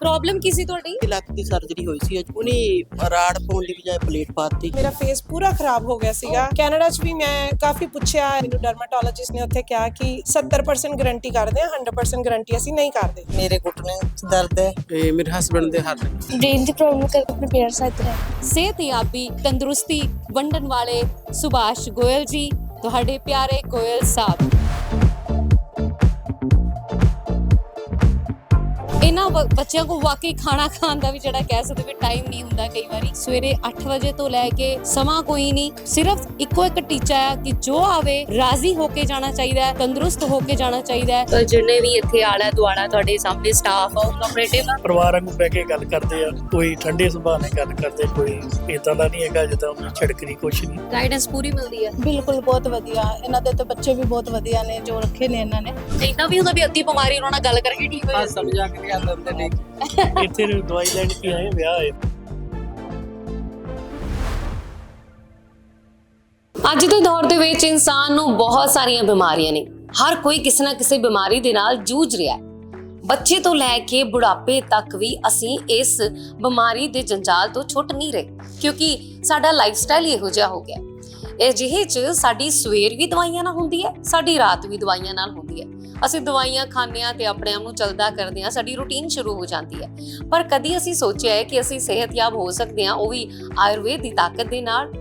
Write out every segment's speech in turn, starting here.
Problem ਕੀ ਸੀ ਤੁਹਾਡੀ? ਲੱਕ ਦੀ surgery ਹੋਈ ਸੀ, ਉਹਨੇ ਰਾੜ ਪਾਉਣ ਦੀ ਬਜਾਏ ਪਲੇਟ ਪਾਤੀ। ਮੇਰਾ ਫੇਸ ਪੂਰਾ ਖਰਾਬ ਹੋ ਗਿਆ ਸੀਗਾ। ਕੈਨੇਡਾ 'ਚ ਵੀ ਮੈਂ ਕਾਫੀ ਪੁੱਛਿਆ, ਮੈਨੂੰ ਡਰਮਾਟੋਲੋਜਿਸਟ ਨੇ ਉੱਥੇ ਕਿਹਾ ਕਿ 70% ਗਾਰੰਟੀ ਕਰਦੇ ਆ, 100% ਗਾਰੰਟੀ ਅਸੀਂ ਨਹੀਂ ਕਰਦੇ। ਮੇਰੇ ਘੁਟਨੇ 'ਚ ਦਰਦ ਹੈ ਤੇ ਮੇਰੇ ਹਸਬੰਡ ਦੇ ਹੱਥ ब्रेन की प्रॉब्लम कर अपने पेरेंट्स साथ रहे। ਸਿਹਤਯਾਬੀ ਤੰਦਰੁਸਤੀ ਵੰਡਣ ਵਾਲੇ ਸੁਭਾਸ਼ ਗੋਇਲ ਜੀ, ਤੁਹਾਡੇ ਪਿਆਰੇ ਗੋਇਲ ਸਾਹਿਬ। ਇਹਨਾਂ ਬੱਚਿਆਂ ਕੋ ਵਾਕਈ ਖਾਣਾ ਖਾਣ ਦਾ ਵੀ ਜਿਹੜਾ ਕਹਿ ਸਕਦੇ ਵੀ ਟਾਈਮ ਨਹੀਂ ਹੁੰਦਾ। ਕਈ ਵਾਰੀ ਸਵੇਰੇ 8 ਵਜੇ ਤੋਂ ਲੈ ਕੇ ਸਮਾਂ ਕੋਈ ਨਹੀਂ, ਸਿਰਫ ਇੱਕੋ ਇੱਕ ਟੀਚਾ ਹੈ ਕਿ ਜੋ ਆਵੇ ਰਾਜ਼ੀ ਹੋ ਕੇ ਜਾਣਾ ਚਾਹੀਦਾ ਹੈ, ਤੰਦਰੁਸਤ ਹੋ ਕੇ ਜਾਣਾ ਚਾਹੀਦਾ ਹੈ। ਜਿੰਨੇ ਵੀ ਇੱਥੇ ਆਲਾ ਦੁਆਲਾ ਤੁਹਾਡੇ ਸਾਹਮਣੇ ਸਟਾਫ ਆ, ਕੋਆਪਰੇਟਿਵ ਪਰਿਵਾਰਾਂ ਨੂੰ ਬਹਿ ਕੇ ਗੱਲ ਕਰਦੇ ਆ, ਕੋਈ ਠੰਡੇ ਸੁਭਾਅ ਨਾਲ ਗੱਲ ਕਰਦੇ, ਕੋਈ ਇਦਾਂ ਦਾ ਨਹੀਂ ਹੈਗਾ ਜਿੱਦਾਂ ਛਿੜਕਣੀ ਕੁਛ ਨਹੀਂ। ਗਾਈਡੈਂਸ ਪੂਰੀ ਮਿਲਦੀ ਹੈ। ਬਿਲਕੁਲ ਬਹੁਤ ਵਧੀਆ, ਇਹਨਾਂ ਦੇ ਤਾਂ ਬੱਚੇ ਵੀ ਬਹੁਤ ਵਧੀਆ ਨੇ ਜੋ ਰੱਖੇ ਨੇ ਇਹਨਾਂ ਨੇ। ਇੰਨਾ ਵੀ ਹੁੰਦਾ ਵੀ ਅੱਧੀ ਬਿਮਾਰੀ ਉਹਨਾਂ ਨਾਲ ਗੱਲ ਕਰਕੇ ਠੀਕ ਹੋ ਜਾਂਦੀ। ਸਮਝਾ ਕੇ ਲਿਆਂਦੇ ਹੁੰਦੇ ਨੇ। ਇੱਥੇ ਦਵਾਈ ਲੈਣ ਕੀ ਆਏ, ਵਿਆਹ ਹੈ। ਅੱਜ ਦੇ ਦੌਰ ਦੇ ਵਿੱਚ ਇਨਸਾਨ ਨੂੰ ਬਹੁਤ ਸਾਰੀਆਂ ਬਿਮਾਰੀਆਂ ਨੇ। ਹਰ ਕੋਈ ਕਿਸੇ ਨਾ ਕਿਸੇ ਬਿਮਾਰੀ ਦੇ ਨਾਲ ਜੂਝ ਰਿਹਾ ਹੈ। ਬੱਚੇ ਤੋਂ ਲੈ ਕੇ ਬੁਢਾਪੇ ਤੱਕ ਵੀ ਅਸੀਂ ਇਸ ਬਿਮਾਰੀ ਦੇ ਜੰਜਾਲ ਤੋਂ ਛੁੱਟ ਨਹੀਂ ਰਹੇ, ਕਿਉਂਕਿ ਸਾਡਾ ਲਾਈਫਸਟਾਈਲ ਇਹੋ ਜਿਹਾ ਹੋ ਗਿਆ। ਇਹ ਜਿਹੇ 'ਚ ਸਾਡੀ ਸਵੇਰ ਵੀ ਦਵਾਈਆਂ ਨਾਲ ਹੁੰਦੀ ਹੈ, ਸਾਡੀ ਰਾਤ ਵੀ ਦਵਾਈਆਂ ਨਾਲ ਹੁੰਦੀ ਹੈ। ਅਸੀਂ ਦਵਾਈਆਂ ਖਾਂਦੇ ਹਾਂ ਤੇ ਆਪਣੇ ਆਪ ਨੂੰ ਚੱਲਦਾ ਕਰਦੇ ਹਾਂ, ਸਾਡੀ ਰੂਟੀਨ ਸ਼ੁਰੂ ਹੋ ਜਾਂਦੀ ਹੈ। ਪਰ ਕਦੀ ਅਸੀਂ ਸੋਚਿਆ ਹੈ ਕਿ ਅਸੀਂ ਸਿਹਤਯਾਬ ਹੋ ਸਕਦੇ ਹਾਂ, ਉਹ ਵੀ ਆਯੁਰਵੇਦ ਦੀ ਤਾਕਤ ਦੇ ਨਾਲ?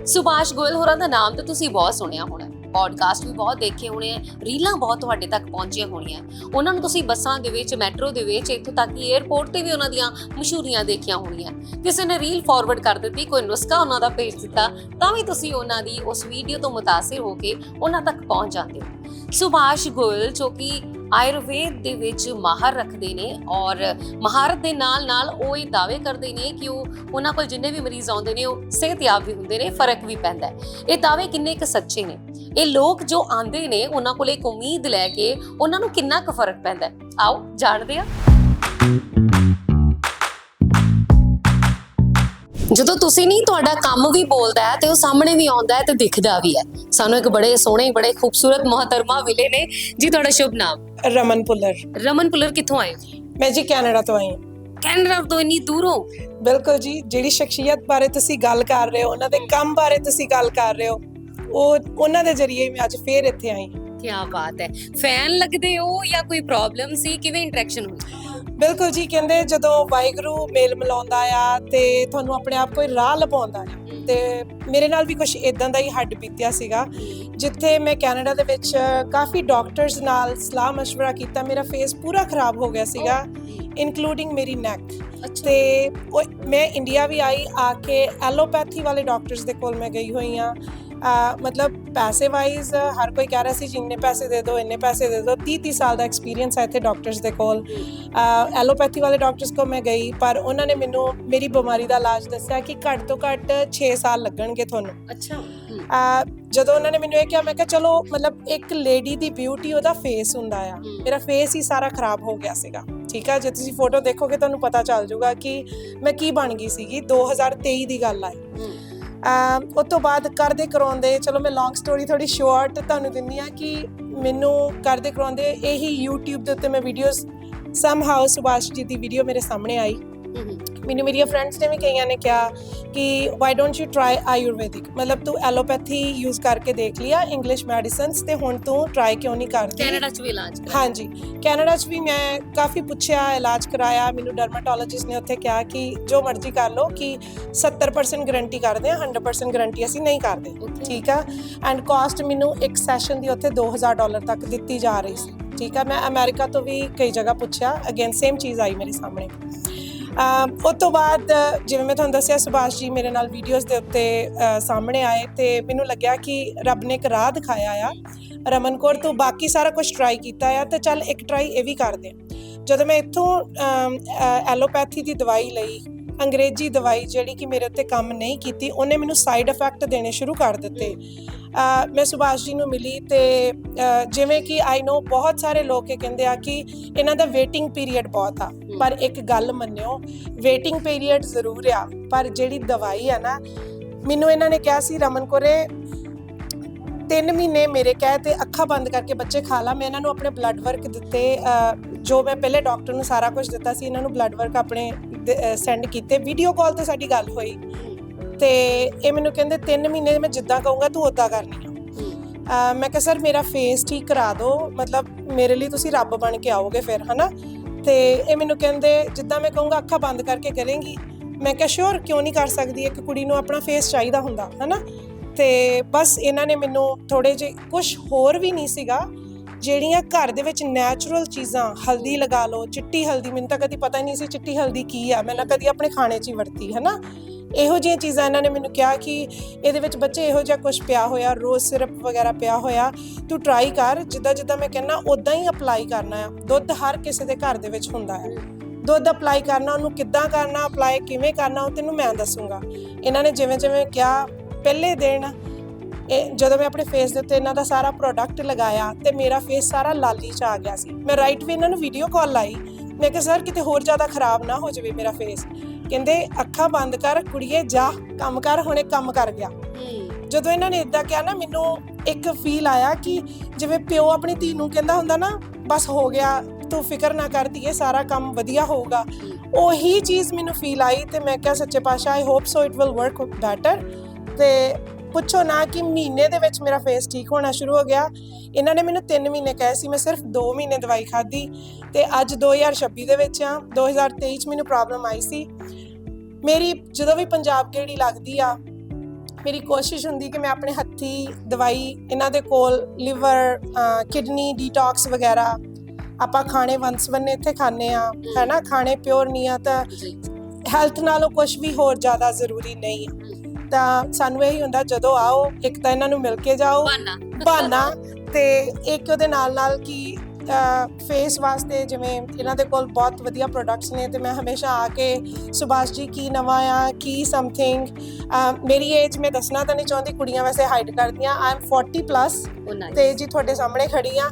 ਸੁਭਾਸ਼ ਗੋਇਲ ਹੋਰਾਂ ਦਾ ਨਾਮ ਤਾਂ ਤੁਸੀਂ ਬਹੁਤ ਸੁਣਿਆ ਹੋਣਾ, ਪੋਡਕਾਸਟ ਵੀ ਬਹੁਤ ਦੇਖੇ ਹੋਣੇ ਆ, ਰੀਲਾਂ ਬਹੁਤ ਤੁਹਾਡੇ ਤੱਕ ਪਹੁੰਚੀਆਂ ਹੋਣੀਆਂ। ਉਹਨਾਂ ਨੂੰ ਤੁਸੀਂ ਬੱਸਾਂ ਦੇ ਵਿੱਚ, ਮੈਟਰੋ ਦੇ ਵਿੱਚ, ਇੱਥੋਂ ਤੱਕ ਕਿ 에ਅਰਪੋਰਟ ਤੇ ਵੀ ਉਹਨਾਂ ਦੀਆਂ ਮਸ਼ਹੂਰੀਆਂ ਦੇਖੀਆਂ ਹੋਣੀਆਂ। ਕਿਸੇ ਨੇ ਰੀਲ ਫਾਰਵਰਡ ਕਰ ਦਿੱਤੀ, ਕੋਈ ਨੁਸਖਾ ਉਹਨਾਂ ਦਾ ਭੇਜ ਦਿੱਤਾ, ਤਾਂ ਵੀ ਤੁਸੀਂ ਉਹਨਾਂ ਦੀ ਉਸ ਵੀਡੀਓ ਤੋਂ ਮੁਤਾਸਿਰ ਹੋ ਕੇ ਉਹਨਾਂ ਤੱਕ ਪਹੁੰਚ ਜਾਂਦੇ ਹੋ। ਸੁਭਾਸ਼ ਗੋਇਲ ਜੋ ਕਿ ਆਯੁਰਵੇਦ ਦੇ ਵਿੱਚ ਮਾਹਰ ਰੱਖਦੇ ਨੇ, ਔਰ ਮਹਾਰਤ ਦੇ ਨਾਲ ਨਾਲ ਉਹ ਇਹ ਦਾਅਵੇ ਕਰਦੇ ਨੇ ਕਿ ਉਹਨਾਂ ਕੋਲ ਜਿੰਨੇ ਵੀ ਮਰੀਜ਼ ਆਉਂਦੇ ਨੇ ਉਹ ਸਿਹਤਯਾਬ ਵੀ ਹੁੰਦੇ ਨੇ, ਫਰਕ ਵੀ ਪੈਂਦਾ ਹੈ। ਇਹ ਦਾਅਵੇ ਕਿੰਨੇ ਕੁ ਸੱਚੇ ਨੇ? ਇਹ ਲੋਕ ਜੋ ਆਉਂਦੇ ਨੇ ਉਹਨਾਂ ਕੋਲ ਇੱਕ ਉਮੀਦ ਲੈ ਕੇ ਉਹਨਾਂ ਨੂੰ ਕਿੰਨਾ ਕੁ ਫਰਕ ਪੈਂਦਾ ਹੈ? ਆਓ ਜਾਣਦੇ ਹਾਂ। ਜਦੋਂ ਤੁਸੀਂ ਨਹੀਂ, ਤੁਹਾਡਾ ਕੰਮ ਵੀ ਬੋਲਦਾ ਹੈ ਤੇ ਉਹ ਸਾਹਮਣੇ ਵੀ ਆਉਂਦਾ ਹੈ ਤੇ ਦਿਖਦਾ ਵੀ ਹੈ। ਸਾਨੂੰ ਇੱਕ ਬੜੇ ਸੋਹਣੇ, ਬੜੇ ਖੂਬਸੂਰਤ ਮੁਹਤਰਮਾ ਮਿਲੇ ਨੇ ਜੀ। ਤੁਹਾਡਾ ਸ਼ੁਭ ਨਾਮ? ਰਮਨ ਪੁੱਲਰ। ਰਮਨ ਪੁੱਲਰ ਕਿੱਥੋਂ ਆਏ? ਮੈਂ ਜੀ ਕੈਨੇਡਾ ਤੋਂ ਆਈ ਹਾਂ। ਕੈਨੇਡਾ ਤੋਂ ਇੰਨੀ ਦੂਰੋਂ? ਬਿਲਕੁਲ ਜੀ, ਜਿਹੜੀ ਸ਼ਖਸੀਅਤ ਬਾਰੇ ਤੁਸੀਂ ਗੱਲ ਕਰ ਰਹੇ ਹੋ, ਉਹਨਾਂ ਦੇ ਕੰਮ ਬਾਰੇ ਤੁਸੀਂ ਗੱਲ ਕਰ ਰਹੇ ਹੋ, ਉਹਨਾਂ ਦੇ ਜ਼ਰੀਏ ਮੈਂ ਅੱਜ ਫੇਰ ਇੱਥੇ ਆਈ। ਕੀ ਬਾਤ ਹੈ। ਫੈਨ ਲੱਗਦੇ ਹੋ ਜਾਂ ਕੋਈ ਪ੍ਰੋਬਲਮ ਸੀ? ਕਿਵੇਂ ਇੰਟਰੈਕਸ਼ਨ ਹੋਈ? ਬਿਲਕੁਲ ਜੀ, ਕਹਿੰਦੇ ਜਦੋਂ ਵਾਹਿਗੁਰੂ ਮੇਲ ਮਿਲਾਉਂਦਾ ਆ ਤੇ ਤੁਹਾਨੂੰ ਆਪਣੇ ਆਪ ਕੋਈ ਰਾਹ ਲਪਾਉਂਦਾ ਆ, ਤੇ ਮੇਰੇ ਨਾਲ ਵੀ ਕੁਝ ਇਦਾਂ ਦਾ ਹੀ ਹੱਡ ਬੀਤਿਆ ਸੀਗਾ। ਜਿੱਥੇ ਮੈਂ ਕੈਨੇਡਾ ਦੇ ਵਿੱਚ ਕਾਫੀ ਡਾਕਟਰਸ ਨਾਲ ਸਲਾਹ ਮਸ਼ਵਰਾ ਕੀਤਾ, ਮੇਰਾ ਫੇਸ ਪੂਰਾ ਖਰਾਬ ਹੋ ਗਿਆ ਸੀਗਾ, ਇਨਕਲੂਡਿੰਗ ਮੇਰੀ ਨੈਕ। ਤੇ ਮੈਂ ਇੰਡੀਆ ਵੀ ਆਈ, ਆ ਕੇ ਐਲੋਪੈਥੀ ਵਾਲੇ ਡਾਕਟਰਸ ਦੇ ਕੋਲ ਮੈਂ ਗਈ ਹੋਈ ਹਾਂ। ਮਤਲਬ ਪੈਸੇ ਵਾਈਜ਼ ਹਰ ਕੋਈ ਕਹਿ ਰਿਹਾ ਸੀ ਜਿੰਨੇ ਪੈਸੇ ਦੇ ਦਿਓ, ਇੰਨੇ ਪੈਸੇ ਦੇ ਦਿਓ। 30 ਸਾਲ ਦਾ ਐਕਸਪੀਰੀਅੰਸ ਹੈ ਇੱਥੇ ਡਾਕਟਰਸ ਦੇ ਕੋਲ। ਐਲੋਪੈਥੀ ਵਾਲੇ ਡਾਕਟਰਸ ਕੋਲ ਮੈਂ ਗਈ, ਪਰ ਉਹਨਾਂ ਨੇ ਮੈਨੂੰ ਮੇਰੀ ਬਿਮਾਰੀ ਦਾ ਇਲਾਜ ਦੱਸਿਆ ਕਿ ਘੱਟ ਤੋਂ ਘੱਟ 6 ਸਾਲ ਲੱਗਣਗੇ ਤੁਹਾਨੂੰ। ਅੱਛਾ। ਜਦੋਂ ਉਹਨਾਂ ਨੇ ਮੈਨੂੰ ਇਹ ਕਿਹਾ, ਮੈਂ ਕਿਹਾ ਚਲੋ, ਮਤਲਬ ਇੱਕ ਲੇਡੀ ਦੀ ਬਿਊਟੀ ਉਹਦਾ ਫੇਸ ਹੁੰਦਾ ਆ। ਮੇਰਾ ਫੇਸ ਹੀ ਸਾਰਾ ਖਰਾਬ ਹੋ ਗਿਆ ਸੀਗਾ। ਠੀਕ ਆ, ਜੇ ਤੁਸੀਂ ਫੋਟੋ ਦੇਖੋਗੇ ਤੁਹਾਨੂੰ ਪਤਾ ਚੱਲ ਜਾਊਗਾ ਕਿ ਮੈਂ ਕੀ ਬਣ ਗਈ ਸੀਗੀ। 2023 ਦੀ ਗੱਲ ਆਈ। ਉਸ ਤੋਂ ਬਾਅਦ ਕਰਦੇ ਕਰਾਉਂਦੇ, ਚਲੋ ਮੈਂ ਲੌਂਗ ਸਟੋਰੀ ਥੋੜੀ ਸ਼ਾਰਟ ਤੁਹਾਨੂੰ ਦਿੰਦੀ ਆ ਕਿ ਮੈਨੂੰ ਕਰਦੇ ਕਰਾਉਂਦੇ ਇਹੀ YouTube ਦੇ ਉੱਤੇ ਮੈਂ ਵੀਡੀਓਜ਼ ਸਮਹਾਉ ਸੁਭਾਸ਼ ਜੀ ਦੀ ਵੀਡੀਓ ਮੇਰੇ ਸਾਹਮਣੇ ਆਈ। ਮੈਨੂੰ ਮੇਰੀਆਂ ਫਰੈਂਡਸ ਨੇ ਵੀ ਕਈਆਂ ਨੇ ਕਿਹਾ ਕਿ why don't you try Ayurvedic, ਮਤਲਬ ਤੂੰ ਐਲੋਪੈਥੀ ਯੂਜ਼ ਕਰਕੇ ਦੇਖ ਲਿਆ, ਇੰਗਲਿਸ਼ ਮੈਡੀਸਨਸ, ਤੇ ਹੁਣ ਤੂੰ ਟਰਾਈ ਕਿਉਂ ਨਹੀਂ ਕਰਦੀ? ਕੈਨੇਡਾ 'ਚ ਵੀ ਇਲਾਜ? ਹਾਂਜੀ, ਕੈਨੇਡਾ 'ਚ ਵੀ ਮੈਂ ਕਾਫੀ ਪੁੱਛਿਆ, ਇਲਾਜ ਕਰਾਇਆ। ਮੈਨੂੰ ਡਰਮਾਟੋਲੋਜਿਸਟ ਨੇ ਉੱਥੇ ਕਿਹਾ ਕਿ ਜੋ ਮਰਜ਼ੀ ਕਰ ਲਓ, ਕਿ 70% ਗਾਰੰਟੀ ਕਰਦੇ ਆ, 100% ਗਾਰੰਟੀ ਅਸੀਂ ਨਹੀਂ ਕਰਦੇ। ਠੀਕ ਆ। ਐਂਡ ਕਾਸਟ ਮੈਨੂੰ ਇੱਕ ਸੈਸ਼ਨ ਦੀ ਉੱਥੇ $2000 ਤੱਕ ਦਿੱਤੀ ਜਾ ਰਹੀ ਸੀ। ਠੀਕ ਆ। ਮੈਂ ਅਮਰੀਕਾ ਤੋਂ ਵੀ ਕਈ ਜਗ੍ਹਾ ਪੁੱਛਿਆ, ਅਗੇਨ ਸੇਮ ਚੀਜ਼ ਆਈ ਮੇਰੇ ਸਾਹਮਣੇ। ਉਸ ਤੋਂ ਬਾਅਦ ਜਿਵੇਂ ਮੈਂ ਤੁਹਾਨੂੰ ਦੱਸਿਆ, ਸੁਭਾਸ਼ ਜੀ ਮੇਰੇ ਨਾਲ ਵੀਡੀਓਜ਼ ਦੇ ਉੱਤੇ ਸਾਹਮਣੇ ਆਏ ਤੇ ਮੈਨੂੰ ਲੱਗਿਆ ਕਿ ਰੱਬ ਨੇ ਇੱਕ ਰਾਹ ਦਿਖਾਇਆ ਆ। ਰਮਨ ਕੌਰ, ਤੂੰ ਬਾਕੀ ਸਾਰਾ ਕੁਝ ਟਰਾਈ ਕੀਤਾ ਆ ਤੇ ਚੱਲ ਇੱਕ ਟਰਾਈ ਇਹ ਵੀ ਕਰਦੇ। ਜਦੋਂ ਮੈਂ ਇੱਥੋਂ ਐਲੋਪੈਥੀ ਦੀ ਦਵਾਈ ਲਈ, ਅੰਗਰੇਜ਼ੀ ਦਵਾਈ ਜਿਹੜੀ ਕਿ ਮੇਰੇ ਉੱਤੇ ਕੰਮ ਨਹੀਂ ਕੀਤੀ, ਉਹਨੇ ਮੈਨੂੰ ਸਾਈਡ ਇਫੈਕਟ ਦੇਣੇ ਸ਼ੁਰੂ ਕਰ ਦਿੱਤੇ। ਮੈਂ ਸੁਭਾਸ਼ ਜੀ ਨੂੰ ਮਿਲੀ ਤੇ ਜਿਵੇਂ ਕਿ ਆਈ ਨੋ ਬਹੁਤ ਸਾਰੇ ਲੋਕ ਇਹ ਕਹਿੰਦੇ ਆ ਕਿ ਇਹਨਾਂ ਦਾ ਵੇਟਿੰਗ ਪੀਰੀਅਡ ਬਹੁਤ ਆ, ਪਰ ਇੱਕ ਗੱਲ ਮੰਨਿਓ, ਵੇਟਿੰਗ ਪੀਰੀਅਡ ਜ਼ਰੂਰ ਆ, ਪਰ ਜਿਹੜੀ ਦਵਾਈ ਆ ਨਾ, ਮੈਨੂੰ ਇਹਨਾਂ ਨੇ ਕਿਹਾ ਸੀ ਰਮਨ ਕੋਰੇ 3 ਮਹੀਨੇ ਮੇਰੇ ਕਹਿ ਤੇ ਅੱਖਾਂ ਬੰਦ ਕਰਕੇ ਬੱਚੇ ਖਾ ਲਾ। ਮੈਂ ਇਹਨਾਂ ਨੂੰ ਆਪਣੇ ਬਲੱਡ ਵਰਕ ਦਿੱਤੇ, ਜੋ ਮੈਂ ਪਹਿਲੇ ਡਾਕਟਰ ਨੂੰ ਸਾਰਾ ਕੁਝ ਦਿੱਤਾ ਸੀ, ਇਹਨਾਂ ਨੂੰ ਬਲੱਡ ਵਰਕ ਆਪਣੇ ਸੈਂਡ ਕੀਤੇ। ਵੀਡੀਓ ਕਾਲ ਤੇ ਸਾਡੀ ਗੱਲ ਹੋਈ ਤੇ ਇਹ ਮੈਨੂੰ ਕਹਿੰਦੇ 3 ਮਹੀਨੇ ਮੈਂ ਜਿੱਦਾਂ ਕਹੂੰਗਾ ਤੂੰ ਉੱਦਾਂ ਕਰਨੀ ਆ। ਮੈਂ ਕਿਹਾ ਸਰ ਮੇਰਾ ਫੇਸ ਠੀਕ ਕਰਾ ਦਿਓ, ਮਤਲਬ ਮੇਰੇ ਲਈ ਤੁਸੀਂ ਰੱਬ ਬਣ ਕੇ ਆਓਗੇ ਫਿਰ, ਹਨਾ। ਤੇ ਇਹ ਮੈਨੂੰ ਕਹਿੰਦੇ ਜਿੱਦਾਂ ਮੈਂ ਕਹੂੰਗਾ ਅੱਖਾਂ ਬੰਦ ਕਰਕੇ ਕਰੇਂਗੀ। ਮੈਂ ਕਿਹਾ ਸ਼ੋਰ, ਕਿਉਂ ਨਹੀਂ ਕਰ ਸਕਦੀ, ਇੱਕ ਕੁੜੀ ਨੂੰ ਆਪਣਾ ਫੇਸ ਚਾਹੀਦਾ ਹੁੰਦਾ, ਹਨਾ। ਤੇ ਬਸ ਇਹਨਾਂ ਨੇ ਮੈਨੂੰ ਥੋੜੇ ਜਿਹੇ, ਕੁਝ ਹੋਰ ਵੀ ਨਹੀਂ ਸੀਗਾ, ਜਿਹੜੀਆਂ ਘਰ ਦੇ ਵਿੱਚ ਨੈਚੁਰਲ ਚੀਜ਼ਾਂ, ਹਲਦੀ ਲਗਾ ਲਓ, ਚਿੱਟੀ ਹਲਦੀ, ਮੈਨੂੰ ਤਾਂ ਕਦੀ ਪਤਾ ਹੀ ਨਹੀਂ ਸੀ ਚਿੱਟੀ ਹਲਦੀ ਕੀ ਆ, ਮੈਂ ਨਾ ਕਦੀ ਆਪਣੇ ਖਾਣੇ 'ਚ ਹੀ ਵਰਤੀ, ਹਨਾ। ਇਹੋ ਜਿਹੀਆਂ ਚੀਜ਼ਾਂ ਇਹਨਾਂ ਨੇ ਮੈਨੂੰ ਕਿਹਾ ਕਿ ਇਹਦੇ ਵਿੱਚ ਬੱਚੇ ਇਹੋ ਜਿਹਾ ਕੁਝ ਪਿਆ ਹੋਇਆ, ਰੋਜ਼ ਸਿਰਪ ਵਗੈਰਾ ਪਿਆ ਹੋਇਆ, ਤੂੰ ਟਰਾਈ ਕਰ, ਜਿੱਦਾਂ ਮੈਂ ਕਹਿੰਦਾ ਉੱਦਾਂ ਹੀ ਅਪਲਾਈ ਕਰਨਾ ਆ। ਦੁੱਧ ਹਰ ਕਿਸੇ ਦੇ ਘਰ ਦੇ ਵਿੱਚ ਹੁੰਦਾ ਹੈ, ਦੁੱਧ ਅਪਲਾਈ ਕਰਨਾ, ਉਹਨੂੰ ਕਿੱਦਾਂ ਕਰਨਾ, ਅਪਲਾਈ ਕਿਵੇਂ ਕਰਨਾ, ਉਹ ਤੈਨੂੰ ਮੈਂ ਦੱਸੂੰਗਾ। ਇਹਨਾਂ ਨੇ ਜਿਵੇਂ ਕਿਹਾ, ਪਹਿਲੇ ਦਿਨ ਜਦੋਂ ਮੈਂ ਆਪਣੇ ਫੇਸ ਦੇ ਉੱਤੇ ਇਹਨਾਂ ਦਾ ਸਾਰਾ ਪ੍ਰੋਡਕਟ ਲਗਾਇਆ ਤੇ ਮੇਰਾ ਫੇਸ ਸਾਰਾ ਲਾਲੀ 'ਚ ਆ ਗਿਆ ਸੀ। ਮੈਂ ਰਾਈਟ ਵੀ ਇਹਨਾਂ ਨੂੰ ਵੀਡੀਓ ਕਾਲ ਲਾਈ, ਮੈਂ ਕਿਹਾ ਸਰ ਕਿਤੇ ਹੋਰ ਜ਼ਿਆਦਾ ਖਰਾਬ ਨਾ ਹੋ ਜਾਵੇ ਮੇਰਾ ਫੇਸ। ਕਹਿੰਦੇ ਅੱਖਾਂ ਬੰਦ ਕਰ ਕੁੜੀਏ, ਜਾ ਕੰਮ ਕਰ, ਹੁਣੇ ਕੰਮ ਕਰ ਗਿਆ। ਜਦੋਂ ਇਹਨਾਂ ਨੇ ਇਦਾਂ ਕਿਹਾ ਨਾ, ਮੈਨੂੰ ਇੱਕ ਫੀਲ ਆਇਆ ਕਿ ਜਿਵੇਂ ਪਿਓ ਆਪਣੀ ਧੀ ਨੂੰ ਕਹਿੰਦਾ ਹੁੰਦਾ ਨਾ, ਬਸ ਹੋ ਗਿਆ, ਤੂੰ ਫਿਕਰ ਨਾ ਕਰਦੀ, ਇਹ ਸਾਰਾ ਕੰਮ ਵਧੀਆ ਹੋਊਗਾ। ਉਹੀ ਚੀਜ਼ ਮੈਨੂੰ ਫੀਲ ਆਈ ਤੇ ਮੈਂ ਕਿਹਾ ਸੱਚੇ ਪਾਤਸ਼ਾਹ, I hope so it will work better. ਤੇ ਪੁੱਛੋ ਨਾ ਕਿ ਮਹੀਨੇ ਦੇ ਵਿੱਚ ਮੇਰਾ ਫੇਸ ਠੀਕ ਹੋਣਾ ਸ਼ੁਰੂ ਹੋ ਗਿਆ। ਇਹਨਾਂ ਨੇ ਮੈਨੂੰ 3 ਮਹੀਨੇ ਕਹੇ ਸੀ, ਮੈਂ ਸਿਰਫ 2 ਮਹੀਨੇ ਦਵਾਈ ਖਾਧੀ ਤੇ ਅੱਜ 2026 ਦੇ ਵਿੱਚ ਆ। 2023 'ਚ ਮੈਨੂੰ ਪ੍ਰੋਬਲਮ ਆਈ ਸੀ। ਮੇਰੀ ਜਦੋਂ ਵੀ ਪੰਜਾਬ ਗੇੜੀ ਲੱਗਦੀ ਆ, ਮੇਰੀ ਕੋਸ਼ਿਸ਼ ਹੁੰਦੀ ਕਿ ਮੈਂ ਆਪਣੇ ਹੱਥੀ ਦਵਾਈ ਇਹਨਾਂ ਦੇ ਕੋਲ, ਲਿਵਰ, ਕਿਡਨੀ ਡੀਟੌਕਸ ਵਗੈਰਾ ਆਪਾਂ ਖਾਣੇ ਵੰਨ-ਸਵੰਨੇ ਇੱਥੇ ਖਾਂਦੇ ਆ, ਹੈ ਨਾ, ਖਾਣੇ ਪਿਓਰ ਨਹੀਂ ਆ ਤਾਂ ਹੈਲਥ ਨਾਲੋਂ ਕੁਝ ਵੀ ਹੋਰ ਜ਼ਿਆਦਾ ਜ਼ਰੂਰੀ ਨਹੀਂ ਹੈ। ਤਾਂ ਸਾਨੂੰ ਇਹੀ ਹੁੰਦਾ ਜਦੋਂ ਆਓ, ਇੱਕ ਤਾਂ ਇਹਨਾਂ ਨੂੰ ਮਿਲ ਕੇ ਜਾਓ, ਬਹਾਨਾ, ਤੇ ਇੱਕ ਉਹਦੇ ਨਾਲ ਕਿ ਫੇਸ ਵਾਸਤੇ ਜਿਵੇਂ ਇਹਨਾਂ ਦੇ ਕੋਲ ਬਹੁਤ ਵਧੀਆ ਪ੍ਰੋਡਕਟਸ ਨੇ ਤੇ ਮੈਂ ਹਮੇਸ਼ਾ ਆ ਕੇ, ਸੁਭਾਸ਼ ਜੀ ਕੀ ਨਵਾਂ ਆ, ਕੀ ਸਮਥਿੰਗ। ਮੇਰੀ ਏਜ ਮੈਂ ਦੱਸਣਾ ਤਾਂ ਨਹੀਂ ਚਾਹੁੰਦੀ, ਕੁੜੀਆਂ ਵੈਸੇ ਹਾਈਡ ਕਰਦੀਆਂ, ਆਈ ਐਮ 40+ ਤੇ ਜੀ ਤੁਹਾਡੇ ਸਾਹਮਣੇ ਖੜੀ ਆ।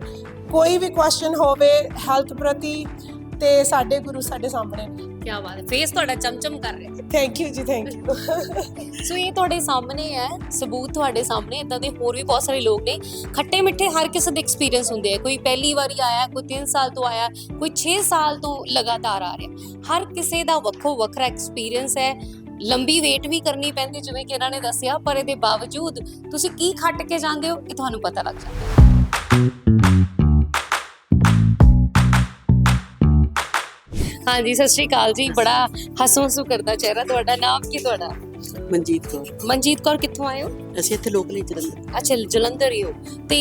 ਕੋਈ ਵੀ ਕੁਐਸਚਨ ਹੋਵੇ ਹੈਲਥ ਪ੍ਰਤੀ ਤੇ ਸਾਡੇ ਗੁਰੂ ਸਾਡੇ ਸਾਹਮਣੇ ਨੇ। ਕੀ ਬਾਤ ਹੈ, ਫੇਸ ਤੁਹਾਡਾ ਚਮਚਮ ਕਰ ਰਿਹਾ। ਥੈਂਕ ਯੂ ਜੀ, ਥੈਂਕ ਯੂ। ਸੋ ਇਹ ਤੁਹਾਡੇ ਸਾਹਮਣੇ ਹੈ ਸਬੂਤ, ਤੁਹਾਡੇ ਸਾਹਮਣੇ ਇਦਾਂ ਦੇ ਹੋਰ ਵੀ ਬਹੁਤ ਸਾਰੇ ਲੋਕ ਨੇ। ਖੱਟੇ ਮਿੱਠੇ ਹਰ ਕਿਸੇ ਦੇ ਐਕਸਪੀਰੀਅੰਸ ਹੁੰਦੇ ਆ, ਕੋਈ ਪਹਿਲੀ ਵਾਰੀ ਆਇਆ, ਕੋਈ 3 ਸਾਲ ਤੋਂ ਆਇਆ, ਕੋਈ 6 ਸਾਲ ਤੋਂ ਲਗਾਤਾਰ ਆ ਰਿਹਾ। ਹਰ ਕਿਸੇ ਦਾ ਵੱਖੋ ਵੱਖਰਾ ਐਕਸਪੀਰੀਅੰਸ ਹੈ। ਲੰਬੀ ਵੇਟ ਵੀ ਕਰਨੀ ਪੈਂਦੀ ਜਿਵੇਂ ਕਿ ਇਹਨਾਂ ਨੇ ਦੱਸਿਆ, ਪਰ ਇਹਦੇ ਬਾਵਜੂਦ ਤੁਸੀਂ ਕੀ ਖੱਟ ਕੇ ਜਾਂਦੇ ਹੋ ਇਹ ਤੁਹਾਨੂੰ ਪਤਾ ਲੱਗ ਜਾਂਦਾ। ਹਾਂਜੀ, ਸਤਿ ਸ਼੍ਰੀ ਅਕਾਲ ਜੀ। ਬੜਾ ਹਸੂ ਕਰਦਾ ਚਿਹਰਾ ਤੁਹਾਡਾ। ਨਾਮ ਕੀ ਤੁਹਾਡਾ? ਮਨਜੀਤ ਕੌਰ। ਮਨਜੀਤ ਕੌਰ। ਕਿੱਥੋਂ ਆਏ ਹੋ? ਅਸੀਂ ਇੱਥੇ ਲੋਕਲ ਹੀ ਜਲੰਧਰ। ਅੱਛਾ, ਜਲੰਧਰ ਹੀ ਹੋ। ਤੇ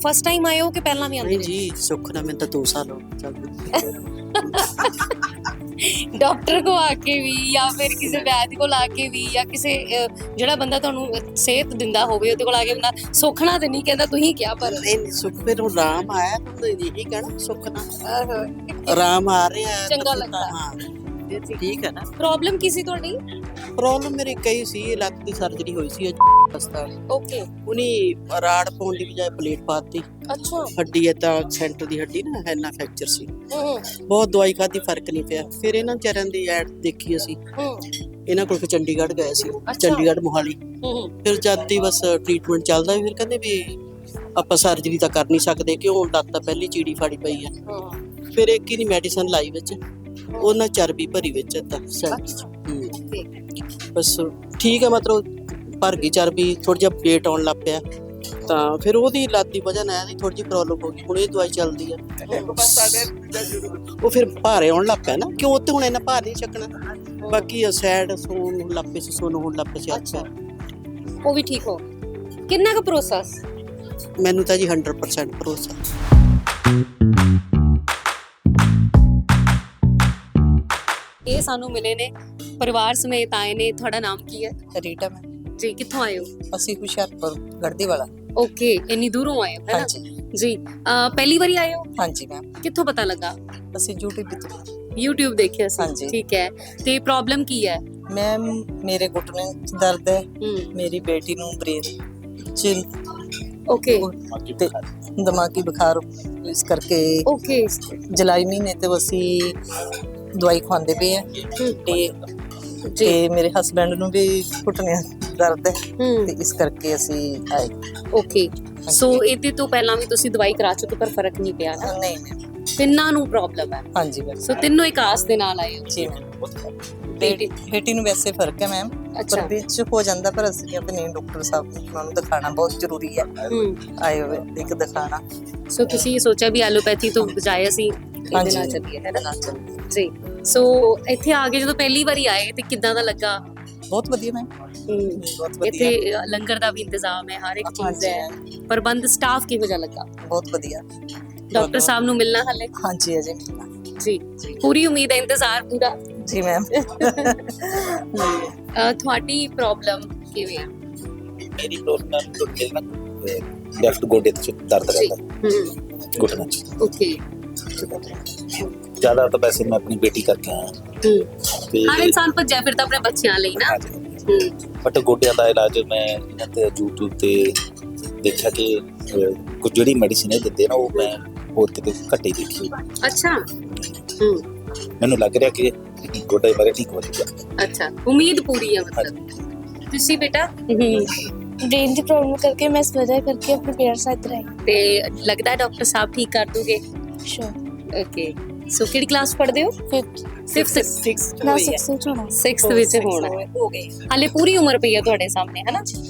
ਫਸਟ ਟਾਈਮ ਆਏ ਹੋ ਕਿ ਪਹਿਲਾਂ ਵੀ ਆਉਂਦੇ ਨਹੀਂ ਜੀ, ਸੁੱਖ ਨਾਲ ਮੈਨੂੰ ਤਾਂ 2 ਸਾਲ ਹੋ ਗਏ। ਡਾਕਟਰ ਕੋ ਆ ਕੇ ਵੀ ਜਾਂ ਫਿਰ ਕਿਸੇ ਵੈਦ ਕੋਲ ਆ ਕੇ ਵੀ ਜਾਂ ਕਿਸੇ ਜਿਹੜਾ ਬੰਦਾ ਤੁਹਾਨੂੰ ਸਿਹਤ ਦਿੰਦਾ ਹੋਵੇ ਉਹਦੇ ਕੋਲ ਆ ਕੇ ਬੰਦਾ ਸੁੱਖਣਾ ਤੇ ਨਹੀਂ ਕਹਿੰਦਾ, ਤੁਸੀਂ ਕਿਹਾ ਪਰ ਨਹੀਂ ਸੁੱਖ, ਫਿਰ ਹੁਣ ਆਰਾਮ ਆਇਆ, ਇਹੀ ਕਹਿਣਾ ਸੁੱਖ ਨਾਲ ਆਰਾਮ ਆ ਰਿਹਾ, ਚੰਗਾ ਲੱਗਦਾ। ਹਾਂ ਠੀਕ ਹੈ ਨਾ। ਪ੍ਰੋਬਲਮ ਕੀ ਸੀ ਤੁਹਾਡੀ? ਪ੍ਰੋਬਲਮ ਮੇਰੀ ਕਈ ਸੀ, ਲੱਕ ਦੀ ਸਰਜਰੀ ਹੋਈ ਸੀ ਹਸਪਤਾਲ। ਓਕੇ। ਉਹਨੇ ਰਾੜ ਪਾਉਣ ਦੀ ਬਜਾਏ ਪਲੇਟ ਪਾਤੀ। ਅੱਛਾ। ਹੱਡੀ ਹੈ ਤਾਂ ਸੈਂਟਰ ਦੀ ਹੱਡੀ ਨਾ ਹੈਨਾ ਫ੍ਰੈਕਚਰ ਸੀ। ਬਹੁਤ ਦਵਾਈ ਖਾਧੀ, ਫਰਕ ਨਹੀਂ ਪਿਆ। ਫਿਰ ਇਹਨਾਂ ਵਿਚਾਰਿਆਂ ਦੀ ਐਡ ਦੇਖੀ ਅਸੀਂ, ਇਹਨਾਂ ਕੋਲ ਚੰਡੀਗੜ੍ਹ ਗਏ ਸੀ, ਚੰਡੀਗੜ੍ਹ ਮੋਹਾਲੀ। ਫਿਰ ਜਦ ਦੀ ਬਸ ਟ੍ਰੀਟਮੈਂਟ ਚੱਲਦਾ, ਫਿਰ ਕਹਿੰਦੇ ਵੀ ਆਪਾਂ ਸਰਜਰੀ ਤਾਂ ਕਰ ਨਹੀਂ ਸਕਦੇ, ਕਿਉਂ ਲੱਤ ਤਾਂ ਪਹਿਲੀ ਚੀੜੀ ਫਾੜੀ ਪਈ ਆ। ਫਿਰ ਇੱਕ ਹੀ ਦੀ ਮੈਡੀਸਨ ਲਾਈ ਵਿੱਚ, ਉਹਨਾਂ ਚਰਬੀ ਭਰੀ ਵਿੱਚ ਤਾਂ ਬਸ ਠੀਕ ਹੈ, ਮਤਲਬ ਭਰ ਗਈ ਚਰਬੀ, ਥੋੜਾ ਜਿਹਾ ਵੇਟ ਆਉਣ ਲੱਗ ਪਿਆ। ਤਾਂ ਫਿਰ ਉਹਦੀ ਲੱਤ ਦੀ ਵਜ੍ਹਾ ਨਾਲ ਇਹਦੀ ਥੋੜੀ ਜਿਹੀ ਪ੍ਰੋਬਲਮ ਹੋ ਗਈ। ਹੁਣ ਇਹ ਦਵਾਈ ਚੱਲਦੀ ਆ, ਉਹ ਫਿਰ ਭਾਰੇ ਆਉਣ ਲੱਗ ਪਿਆ ਨਾ, ਕਿਉਂ ਉੱਤੇ ਹੁਣ ਇਹਨਾਂ ਭਾਰ ਨਹੀਂ ਚੱਕਣਾ। ਬਾਕੀ ਸੈਡ ਸੋਨ ਹੋਣ ਲੱਗ ਪਏ ਸੀ, ਸੋਨ ਹੋਣ ਲੱਗ ਪਏ ਸੀ। ਅੱਛਾ, ਉਹ ਵੀ ਠੀਕ ਹੋ? ਕਿੰਨਾ ਕੁ ਪ੍ਰੋਸੈਸ? ਮੈਨੂੰ ਤਾਂ ਜੀ 100% ਭਰੋਸਾ। ਇਹ ਸਾਨੂੰ ਮਿਲੇ ਨੇ, ਪਰਿਵਾਰ ਸਮੇਤ ਆਏ ਨੇ। ਤੁਹਾਡਾ ਨਾਮ ਕੀ ਹੈ? ਰੀਟਾ ਮੈਮ ਜੀ। ਕਿੱਥੋਂ ਆਏ ਹੋ? ਅਸੀਂ ਹੁਸ਼ਿਆਰਪੁਰ ਗੜਦੀ ਵਾਲਾ। ਓਕੇ, ਇੰਨੀ ਦੂਰੋਂ ਆਏ ਹੋ ਹੈ ਨਾ? ਹਾਂਜੀ ਜੀ। ਪਹਿਲੀ ਵਾਰੀ ਆਏ ਹੋ? ਹਾਂਜੀ ਮੈਮ, ਕਿੱਥੋਂ ਪਤਾ ਲੱਗਾ? ਅਸੀਂ YouTube ਤੋਂ। YouTube ਦੇਖਿਆ ਸੀ। ਹਾਂਜੀ। ਠੀਕ ਹੈ। ਤੇ ਪ੍ਰੋਬਲਮ ਕੀ ਹੈ? ਮੈਮ ਮੇਰੇ ਘੁਟਨੇ 'ਚ ਦਰਦ ਹੈ, ਮੇਰੀ ਬੇਟੀ ਨੂੰ ਬ੍ਰੇਨ ਚ ਓਕੇ ਤੇ ਦਿਮਾਗੀ ਬੁਖਾਰ, ਇਸ ਕਰਕੇ ਓਕੇ ਜੁਲਾਈ ਮਹੀਨੇ ਤੋਂ ਅਸੀਂ ਦਵਾਈ ਖਵਾਉਂਦੇ ਪਏ ਆ। ਤੇ ਮੇਰੇ ਹਸਬੈਂਡ ਨੂੰ ਵੀ ਘੁਟਨੇ ਦਰਦ ਹੈ, ਤੇ ਇਸ ਕਰਕੇ ਅਸੀਂ ਆਏ। ਓਕੇ। ਸੋ ਇਹਦੇ ਤੋਂ ਪਹਿਲਾਂ ਵੀ ਤੁਸੀਂ ਦਵਾਈ ਕਰਾ ਚੁੱਕੇ ਪਰ ਫਰਕ ਨਹੀਂ ਪਿਆ ਨਾ? ਨਹੀਂ ਮੈਮ। ਤਿੰਨਾਂ ਨੂੰ ਪ੍ਰੋਬਲਮ ਹੈ? ਹਾਂਜੀ ਮੈਮ। ਸੋ ਤਿੰਨੋਂ ਇੱਕ ਆਸ ਦੇ ਨਾਲ ਆਏ ਹੋ? ਜੀ ਮੈਮ। ਬੇਟੀ ਨੂੰ ਵੈਸੇ ਫਰਕ ਹੈ ਮੈਮ, ਅੱਛਾ। ਪਰ ਵਿੱਚ ਹੋ ਜਾਂਦਾ, ਪਰ ਅਸੀਂ ਕਿਹਾ ਵੀ ਨਹੀਂ ਡਾਕਟਰ ਸਾਹਿਬ ਉਹਨਾਂ ਨੂੰ ਦਿਖਾਣਾ ਬਹੁਤ ਜ਼ਰੂਰੀ ਹੈ, ਆਏ ਹੋਏ ਇੱਕ ਦਿਖਾਣਾ। ਸੋ ਤੁਸੀਂ ਇਹ ਸੋਚਿਆ ਵੀ ਐਲੋਪੈਥੀ ਤੋਂ ਬਜਾਏ ਅਸੀਂ ਇਹਦੇ ਨਾਲ ਚੱਲੀਏ, ਹੈ ਨਾ? ਜੀ। ਸੋ ਇੱਥੇ ਆ ਕੇ ਜਦੋਂ ਪਹਿਲੀ ਵਾਰੀ ਆਏ ਤੇ ਕਿੱਦਾਂ ਦਾ ਲੱਗਾ? ਬਹੁਤ ਵਧੀਆ ਮੈਮ, ਬਹੁਤ ਵਧੀਆ। ਇੱਥੇ ਲੰਗਰ ਦਾ ਵੀ ਇੰਤਜ਼ਾਮ ਹੈ, ਹਰ ਇੱਕ ਚੀਜ਼ ਹੈ, ਪ੍ਰਬੰਧ ਸਟਾਫ ਕਿਹੋ ਜਿਹਾ ਲੱਗਾ? ਬਹੁਤ ਵਧੀਆ। ਡਾਕਟਰ ਸਾਹਿਬ ਨੂੰ ਮਿਲਣਾ ਹਲੇ? ਹਾਂਜੀ ਅਜੇ। ਜੀ, ਪੂਰੀ ਉਮੀਦ ਹੈ, ਇੰਤਜ਼ਾਰ ਪੂਰਾ? ਜੀ ਮੈਮ। ਤੁਹਾਡੀ ਪ੍ਰੋਬਲਮ ਕਿਵੇਂ ਹੈ? ਮੇਰੀ ਪ੍ਰੋਬਲਮ ਗੋਡੇ ਨਾ, ਲੈਫਟ ਗੋਡੇ ਤੇ ਦਰਦ ਰਹਿੰਦਾ ਘੁਟਨਾ ਚ। ਓਕੇ। ਜ਼ਿਆਦਾ ਤਾਂ ਵੈਸੇ ਮੈਂ ਆਪਣੀ ਬੇਟੀ ਕਰਕੇ ਆਇਆ ਤੇ ਹਰ ਇਨਸਾਨ ਭੱਜਿਆ ਫਿਰਦਾ ਆਪਣੇ ਬੱਚਿਆਂ ਲਈ ਨਾ। ਬਟ ਗੋਡਿਆਂ ਦਾ ਇਲਾਜ ਮੈਂ ਇਹਨਾਂ ਤੇ YouTube ਤੇ ਦੇਖਿਆ ਕਿ ਕੁਝ ਜਿਹੜੀ ਮੈਡੀਸਿਨ ਇਹ ਦਿੰਦੇ ਨਾ ਉਹ ਮੈਂ ਹੋਰ ਕਿਤੇ ਘੱਟੇ ਦੇਖੀ। ਅੱਛਾ। ਮੈਨੂੰ ਲੱਗ ਰਿਹਾ ਕਿ ਗੋਡੇ ਮੇਰੇ ਠੀਕ ਹੋ ਜਾਊਗਾ। ਅੱਛਾ, ਉਮੀਦ ਪੂਰੀ ਹੈ ਮਤਲਬ। ਤੁਸੀਂ ਬੇਟਾ? ब्रेन की प्रॉब्लम करके मैं इस वजह करके अपने पेरेंट्स साथ रही। ਤੇ ਲੱਗਦਾ ਡਾਕਟਰ ਸਾਹਿਬ ਠੀਕ ਕਰ ਦੋਗੇ? श्योर। ਓਕੇ। ਸੋ ਕਿਹੜੀ ਕਲਾਸ ਪੜ੍ਹਦੇ ਹੋ? 5th 6th ना 6th होना। 6th ਵਿੱਚ ਹੋਣਾ ਹੋ ਗਏ। ਹਾਲੇ ਪੂਰੀ ਉਮਰ ਪਈ ਹੈ ਤੁਹਾਡੇ ਸਾਹਮਣੇ, ਹੈ ਨਾ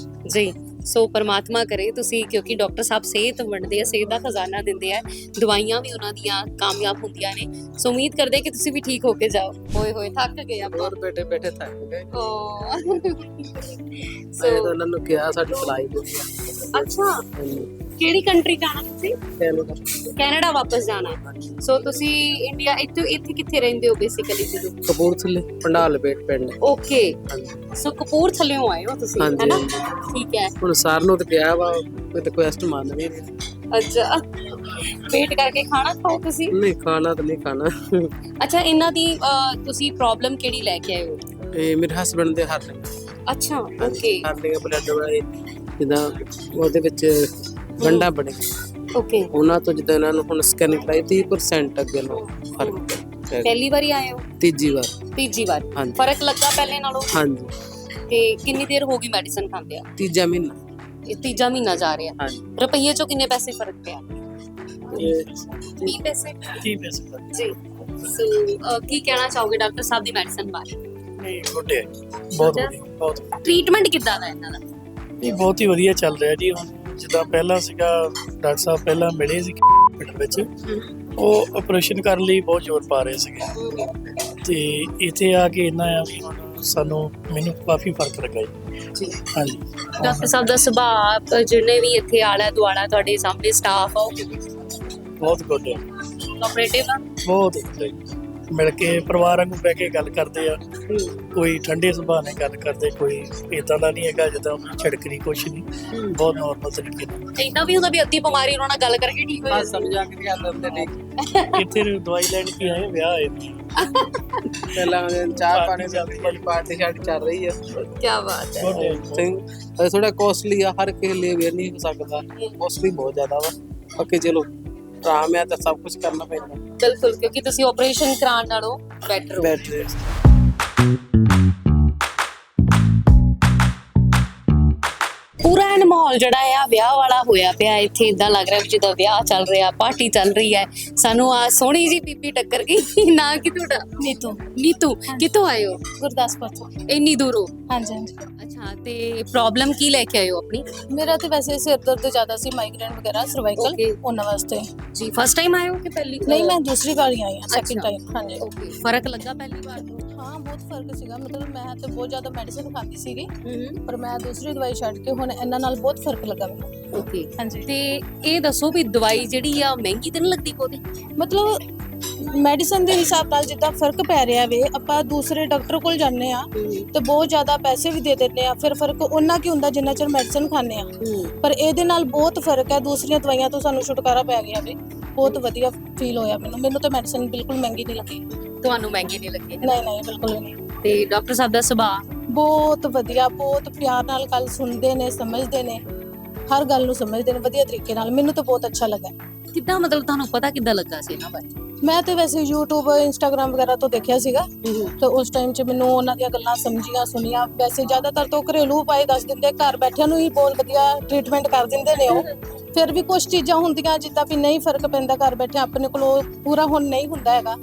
ਜੀ? ਸੋ ਪਰਮਾਤਮਾ ਕਰੇ ਤੁਸੀਂ, ਕਿਉਂਕਿ ਡਾਕਟਰ ਸਾਹਿਬ ਸਿਹਤ ਵੰਡਦੇ ਆ, ਸਿਹਤ ਦਾ ਖਜ਼ਾਨਾ ਦਿੰਦੇ ਆ, ਦਵਾਈਆਂ ਵੀ ਉਹਨਾਂ ਦੀਆਂ ਕਾਮਯਾਬ ਹੁੰਦੀਆਂ ਨੇ। ਸੋ ਉਮੀਦ ਕਰਦੇ ਕਿ ਤੁਸੀਂ ਵੀ ਠੀਕ ਹੋ ਕੇ ਜਾਓ। ਹੋਏ ਹੋਏ ਥੱਕ ਗਏ ਆਪਾਂ। ਹੋਰ ਬੈਠੇ ਬੈਠੇ ਥੱਕ ਗਏ। ਸੋ ਉਹਨਾਂ ਨੂੰ ਕਿਹਾ ਸਾਡੀ ਫਲਾਈ ਦੇ ਅੱਛਾ, ਕਿਹੜੀ ਕੰਟਰੀ ਜਾਣਾ ਤੁਸੀਂ? ਕੈਨੇਡਾ ਵਾਪਸ ਜਾਣਾ? ਸੋ ਤੁਸੀਂ ਇੰਡੀਆ ਇੱਥੇ ਕਿੱਥੇ ਰਹਿੰਦੇ ਹੋ ਬੇਸਿਕਲੀ? ਜਦੋਂ ਕਪੂਰਥਲੇ ਪੰਡਾਲ ਬੇਟ ਪਿੰਡ। ਓਕੇ। ਸੋ ਕਪੂਰਥਲਿਓਂ ਆਏ ਹੋ ਤੁਸੀਂ, ਹੈ ਨਾ? ਠੀਕ ਹੈ। ਹੁਣ ਸਰ ਨੂੰ ਤਾਂ ਕਿਹਾ ਵਾ, ਕੋਈ ਰਿਕੁਐਸਟ ਮੰਨ ਰਹੀ ਹੈ। ਅੱਛਾ, ਵੇਟ ਕਰਕੇ ਖਾਣਾ ਖਾਓ ਤੁਸੀਂ? ਨਹੀਂ ਖਾਣਾ ਤਾਂ ਨਹੀਂ ਖਾਣਾ। ਅੱਛਾ, ਇਹਨਾਂ ਦੀ ਤੁਸੀਂ ਪ੍ਰੋਬਲਮ ਕਿਹੜੀ ਲੈ ਕੇ ਆਏ ਹੋ? ਇਹ ਮੇਰੇ ਹਸਬੰਡ ਦੇ ਹਰ ਅੱਛਾ, ਓਕੇ ਦੇ ਬਲੱਡ ਵਾਲੇ ਜਿੱਦਾਂ ਉਹਦੇ ਵਿੱਚ ਗੰਢਾਂ ਬਣੇ, ਓਕੇ। ਉਹਨਾਂ ਤੋਂ ਜਿੱਦਾਂ ਇਹਨਾਂ ਨੂੰ ਹੁਣ ਸਕੈਨਿੰਗ ਕਰਾਈ 30% ਅੱਗੇ ਨੂੰ ਫਰਕ ਹੈ। ਪਹਿਲੀ ਵਾਰੀ ਆਏ ਹੋ? ਤੀਜੀ ਵਾਰ। ਤੀਜੀ ਵਾਰ। ਹਾਂਜੀ। ਫਰਕ ਲੱਗਾ ਪਹਿਲੇ ਨਾਲੋਂ? ਹਾਂਜੀ। ਤੇ ਕਿੰਨੀ ਦੇਰ ਹੋ ਗਈ ਮੈਡੀਸਨ ਖਾਂਦੇ ਆ? ਤੀਜਾ ਮਹੀਨਾ। ਇਹ ਤੀਜਾ ਮਹੀਨਾ ਜਾ ਰਿਹਾ। ਹਾਂਜੀ। ਰੁਪਈਏ ਚੋਂ ਕਿੰਨੇ ਪੈਸੇ ਫਰਕ ਪਿਆ? ਇਹ 30 ਪੈਸੇ? 30 ਪੈਸੇ ਦਾ ਜੀ। ਸੋ ਕੀ ਕਹਿਣਾ ਚਾਹੋਗੇ ਡਾਕਟਰ ਸਾਹਿਬ ਦੀ ਮੈਡੀਸਨ ਬਾਰੇ? ਨਹੀਂ ਗੋਡੇ ਬਹੁਤ ਵਧੀਆ, ਬਹੁਤ ਵਧੀਆ। ਟ੍ਰੀਟਮੈਂਟ ਕਿੱਦਾਂ ਦਾ ਇਹਨਾਂ ਦਾ? ਇਹ ਬਹੁਤ ਹੀ ਵਧੀਆ ਚੱਲ ਰਿਹਾ ਜੀ। ਹੁਣ ਜਿੱਦਾਂ ਪਹਿਲਾਂ ਸੀਗਾ, ਡਾਕਟਰ ਸਾਹਿਬ ਪਹਿਲਾਂ ਮਿਲੇ ਸੀ ਪਿੰਡ ਵਿੱਚ, ਉਹ ਆਪਰੇਸ਼ਨ ਕਰਨ ਲਈ ਬਹੁਤ ਜ਼ੋਰ ਪਾ ਰਹੇ ਸੀਗੇ, ਤੇ ਇੱਥੇ ਆ ਕੇ ਇੰਨਾ ਆ ਵੀ ਹੁਣ ਮੈਨੂੰ ਕਾਫੀ ਫਰਕ ਲੱਗਾ ਜੀ। ਹਾਂਜੀ। ਡਾਕਟਰ ਸਾਹਿਬ ਦਾ ਸੁਭਾਅ, ਜਿਹਨੇ ਵੀ ਇੱਥੇ ਆਲਾ ਦੁਆਲਾ ਤੁਹਾਡੇ ਸਾਹਮਣੇ ਸਟਾਫ ਆ, ਉਹ ਬਹੁਤ ਗੁੱਡ ਆ, ਕੋਆਪਰੇਟਿਵ ਆ? ਬਹੁਤ ਵਧੀਆ ਜੀ। ਮਿਲ ਕੇ ਪਰਿਵਾਰ ਵਾਂਗੂ ਬਹਿ ਕੇ ਗੱਲ ਕਰਦੇ ਆ, ਕੋਈ ਠੰਡੇ ਸੁਭਾਅ ਨਾਲ ਗੱਲ ਕਰਦੇ, ਕੋਈ ਇਦਾਂ ਦਾ ਨਹੀਂ ਹੈਗਾ ਜਿੱਦਾਂ ਛਿੜਕਣੀ ਕੁਛ ਨਹੀਂ, ਬਹੁਤ ਨਾਰਮਲ ਤਰੀਕੇ ਨਾਲ। ਇਦਾਂ ਵੀ ਹੁੰਦਾ ਵੀ ਅੱਧੀ ਬਿਮਾਰੀ ਉਹਨਾਂ ਨਾਲ ਗੱਲ ਕਰਕੇ ਠੀਕ ਹੋ ਜਾਂਦੀ? ਸਮਝਾ ਕੇ ਆਉਂਦੇ ਨੇ। ਇੱਥੇ ਦਵਾਈ ਲੈਣ ਕੀ ਆਏ, ਵਿਆਹ ਹੈ ਪਹਿਲਾਂ ਚਾਹ ਪਾਣੀ ਦੀ ਪਾਰਟੀ ਸ਼ਾਰਟੀ ਚੱਲ ਰਹੀ ਹੈ। ਕੀ ਬਾਤ ਹੈ। ਥੋੜਾ ਕੋਸਟਲੀ ਆ, ਹਰ ਕਿਸੇ ਲਈ ਵੀ ਨਹੀਂ ਹੋ ਸਕਦਾ, ਕੋਸਟਲੀ ਬਹੁਤ ਜ਼ਿਆਦਾ ਵਾ। ਬਾਕੀ ਚਲੋ ਆਰਾਮ ਹੈ ਤਾਂ ਸਭ ਕੁਝ ਕਰਨਾ ਪੈਂਦਾ। ਬਿਲਕੁਲ, ਕਿਉਂਕਿ ਤੁਸੀਂ ਆਪਰੇਸ਼ਨ ਕਰਾਉਣ ਨਾਲੋਂ ਬੈਟਰ ਹੋ। ਬੈਟਰੀ ਪੂਰਾ ਇਹ ਮਾਹੌਲ ਜਿਹੜਾ ਆ ਵਿਆਹ ਵਾਲਾ ਹੋਇਆ ਪਿਆ ਇੱਥੇ। ਇਦਾਂ ਲੱਗ ਰਿਹਾ ਵੀ ਜਿੱਦਾਂ ਵਿਆਹ ਚੱਲ ਰਿਹਾ, ਪਾਰਟੀ ਚੱਲ ਰਹੀ ਹੈ। ਸਾਨੂੰ ਆ ਸੋਹਣੀ ਜੀ ਬੀਬੀ ਟੱਕਰ ਗਈ। ਨਾ ਕੀ ਤੁਹਾਡਾ? नीतू। ਨੀਤੂ, ਕਿੱਥੋਂ ਆਏ ਹੋ? गुरदासपुर ਤੋਂ। ਇੰਨੀ ਦੂਰੋਂ? हाँ जी हाँ जी। ਅੱਛਾ, ਤੇ ਪ੍ਰੋਬਲਮ ਕੀ ਲੈ ਕੇ ਆਏ ਹੋ ਆਪਣੀ? मेरा तो वैसे सिर दर्द ज़्यादा सी, माइग्रेन वगैरह, सर्वाइकल Okay. ਉਹਨਾਂ ਵਾਸਤੇ। ਜੀ, ਫਸਟ ਟਾਈਮ ਆਏ ਹੋ ਕਿ ਪਹਿਲੀ? ਨਹੀਂ, ਮੈਂ ਦੂਸਰੀ ਵਾਰ ਹੀ ਆਈ ਹਾਂ, ਸੈਕਿੰਡ ਅੱਛਾ। ਟਾਈਮ। ਹਾਂਜੀ। ਓਕੇ। ਫਰਕ ਲੱਗਾ ਪਹਿਲੀ ਵਾਰ ਤੋਂ? ਹਾਂ, ਬਹੁਤ ਫਰਕ ਸੀਗਾ। ਮਤਲਬ ਮੈਂ ਤੇ ਬਹੁਤ ਜ਼ਿਆਦਾ ਮੈਡੀਸਿਨ ਖਾਂਦੀ ਸੀਗੀ, ਪਰ ਮੈਂ ਦੂਸਰੀ ਦਵਾਈ ਛੱਡ ਕੇ ਹੁਣ ਇਹਨਾਂ ਨਾਲ ਬਹੁਤ ਫਰਕ ਲੱਗਾ ਮੈਨੂੰ। ਓਕੇ। ਹਾਂਜੀ। ਤੇ ਇਹ ਦੱਸੋ ਵੀ ਦਵਾਈ ਜਿਹੜੀ ਆ ਮਹਿੰਗੀ ਤਾਂ ਨਹੀਂ ਲੱਗਦੀ ਕੋਈ? ਮਤਲਬ ਮੈਡੀਸਨ ਦੇ ਹਿਸਾਬ ਨਾਲ ਜਿੱਦਾਂ ਫਰਕ ਪੈ ਰਿਹਾ ਵੇ, ਆਪਾਂ ਦੂਸਰੇ ਡਾਕਟਰ ਕੋਲ ਜਾਂਦੇ ਆ ਤੇ ਬਹੁਤ ਜ਼ਿਆਦਾ ਪੈਸੇ ਵੀ ਦੇ ਦਿੰਦੇ ਆ, ਫਿਰ ਫਰਕ ਉਹਨਾਂ ਕੀ ਹੁੰਦਾ ਜਿੰਨਾ ਚਿਰ ਮੈਡੀਸਨ ਖਾਂਦੇ ਆ। ਪਰ ਇਹਦੇ ਨਾਲ ਬਹੁਤ ਫਰਕ ਹੈ, ਦੂਸਰੀਆਂ ਦਵਾਈਆਂ ਤੋਂ ਸਾਨੂੰ ਛੁਟਕਾਰਾ ਪੈ ਗਿਆ ਵੇ। ਬਹੁਤ ਵਧੀਆ ਫੀਲ ਹੋਇਆ ਮੈਨੂੰ ਤਾਂ ਮੈਡੀਸਨ ਬਿਲਕੁਲ ਮਹਿੰਗੀ ਨਹੀਂ ਲੱਗੀ। ਤੁਹਾਨੂੰ ਮਹਿੰਗੀ ਨਹੀਂ ਲੱਗੀ? ਨਹੀਂ ਨਹੀਂ, ਬਿਲਕੁਲ ਨਹੀਂ। ਤੇ ਡਾਕਟਰ ਸਾਹਿਬ ਦਾ ਸੁਭਾਅ? ਬਹੁਤ ਵਧੀਆ, ਬਹੁਤ ਪਿਆਰ ਨਾਲ ਗੱਲ ਸੁਣਦੇ ਨੇ, ਸਮਝਦੇ ਨੇ, ਹਰ ਗੱਲ ਨੂੰ ਸਮਝਦੇ ਨੇ ਵਧੀਆ ਤਰੀਕੇ ਨਾਲ। ਮੈਨੂੰ ਤਾਂ ਬਹੁਤ ਅੱਛਾ ਲੱਗਾ। ਕਿੱਦਾਂ, ਮਤਲਬ ਤੁਹਾਨੂੰ ਪਤਾ ਕਿੱਦਾਂ ਲੱਗਾ ਸੀ ਇਹਨਾਂ ਬਾਰੇ? ਮੈਂ ਤੇ ਵੈਸੇ YouTube Instagram ਵਗੈਰਾ ਤੋਂ ਦੇਖਿਆ ਸੀਗਾ ਤੇ ਉਸ ਟਾਈਮ 'ਚ ਮੈਨੂੰ ਉਹਨਾਂ ਦੀਆਂ ਗੱਲਾਂ ਸਮਝੀਆਂ ਸੁਣੀਆਂ। ਵੈਸੇ ਜ਼ਿਆਦਾਤਰ ਤੋਂ ਘਰੇਲੂ ਉਪਾਅ ਦੱਸ ਦਿੰਦੇ, ਘਰ ਬੈਠਿਆਂ ਨੂੰ ਹੀ ਬਹੁਤ ਵਧੀਆ ਟ੍ਰੀਟਮੈਂਟ ਕਰ ਦਿੰਦੇ ਨੇ ਉਹ। ਫਿਰ ਵੀ ਕੁਝ ਚੀਜ਼ਾਂ ਹੁੰਦੀਆਂ ਜਿੱਦਾਂ ਵੀ ਨਹੀਂ ਫਰਕ ਪੈਂਦਾ, ਘਰ ਬੈਠੇ ਆਪਣੇ ਕੋਲ ਪੂਰਾ ਹੁਣ ਨਹੀਂ ਹੁੰਦਾ ਹੈਗਾ,